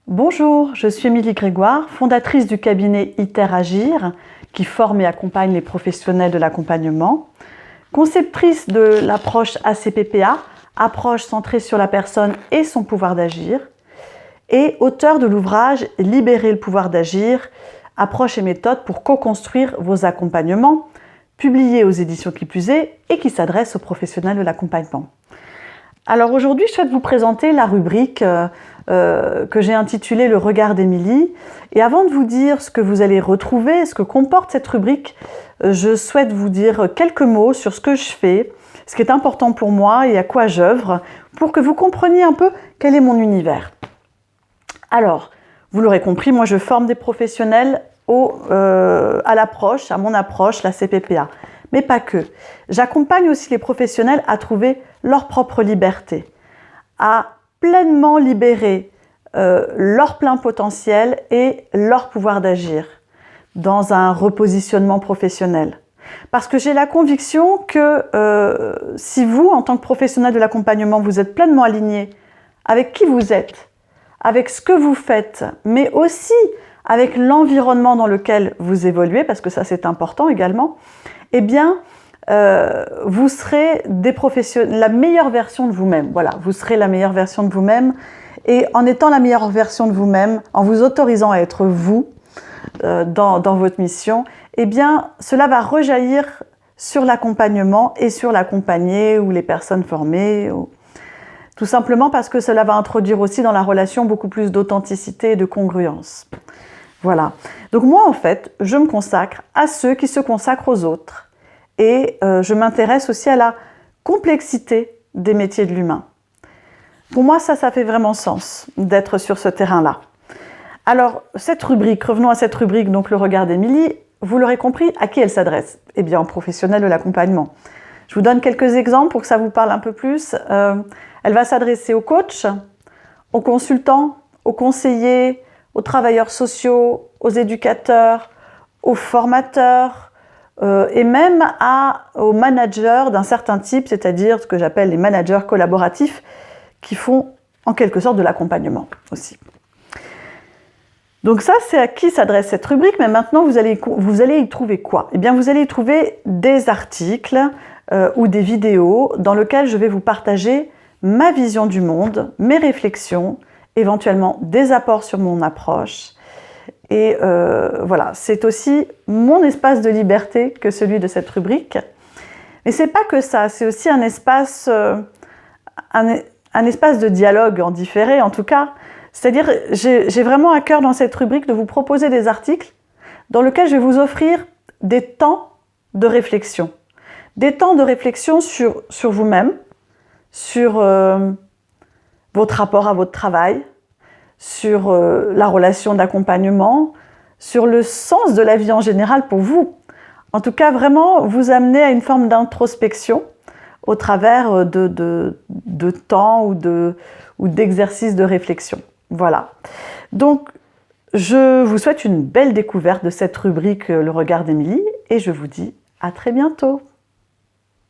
Bonjour, je suis Émilie Grégoire, fondatrice du cabinet ITER-Agir, qui forme et accompagne les professionnels de l'accompagnement, conceptrice de l'approche ACPPA, approche centrée sur la personne et son pouvoir d'agir, et auteure de l'ouvrage Libérer le pouvoir d'agir, approche et méthode pour co-construire vos accompagnements, publié aux éditions Qui plus est et qui s'adresse aux professionnels de l'accompagnement. Alors aujourd'hui, je souhaite vous présenter la rubrique que j'ai intitulée Le regard d'Émilie. Et avant de vous dire ce que vous allez retrouver, ce que comporte cette rubrique, je souhaite vous dire quelques mots sur ce que je fais, ce qui est important pour moi et à quoi j'œuvre, pour que vous compreniez un peu quel est mon univers. Alors, vous l'aurez compris, moi je forme des professionnels à l'approche, à mon approche, la CPPA. Mais pas que. J'accompagne aussi les professionnels à trouver leur propre liberté, à pleinement libérer leur plein potentiel et leur pouvoir d'agir dans un repositionnement professionnel. Parce que j'ai la conviction que si vous, en tant que professionnel de l'accompagnement, vous êtes pleinement aligné avec qui vous êtes, avec ce que vous faites, mais aussi avec l'environnement dans lequel vous évoluez, parce que ça c'est important également, eh bien, vous serez la meilleure version de vous-même. Voilà, vous serez la meilleure version de vous-même. Et en étant la meilleure version de vous-même, en vous autorisant à être vous dans votre mission, eh bien, cela va rejaillir sur l'accompagnement et sur l'accompagné ou les personnes formées. Tout simplement parce que cela va introduire aussi dans la relation beaucoup plus d'authenticité et de congruence. Voilà. Donc moi, en fait, je me consacre à ceux qui se consacrent aux autres. Et je m'intéresse aussi à la complexité des métiers de l'humain. Pour moi, ça fait vraiment sens d'être sur ce terrain-là. Alors, cette rubrique, revenons à cette rubrique, donc le regard d'Émilie, vous l'aurez compris, à qui elle s'adresse? Eh bien, aux professionnels de l'accompagnement. Je vous donne quelques exemples pour que ça vous parle un peu plus. Elle va s'adresser aux coachs, aux consultants, aux conseillers, aux travailleurs sociaux, aux éducateurs, aux formateurs et même aux managers d'un certain type, c'est-à-dire ce que j'appelle les managers collaboratifs qui font en quelque sorte de l'accompagnement aussi. Donc ça, c'est à qui s'adresse cette rubrique, mais maintenant vous allez y trouver quoi? Eh bien, vous allez y trouver des articles ou des vidéos dans lesquels je vais vous partager ma vision du monde, mes réflexions, éventuellement des apports sur mon approche. Et voilà, c'est aussi mon espace de liberté que celui de cette rubrique. Mais c'est pas que ça, c'est aussi un espace de dialogue en différé en tout cas. C'est-à-dire, j'ai vraiment à cœur dans cette rubrique de vous proposer des articles dans lesquels je vais vous offrir des temps de réflexion. Des temps de réflexion sur vous-même, sur votre rapport à votre travail, sur la relation d'accompagnement, sur le sens de la vie en général pour vous. En tout cas, vraiment vous amener à une forme d'introspection au travers de temps ou d'exercices de réflexion. Voilà. Donc, je vous souhaite une belle découverte de cette rubrique Le regard d'Émilie et je vous dis à très bientôt.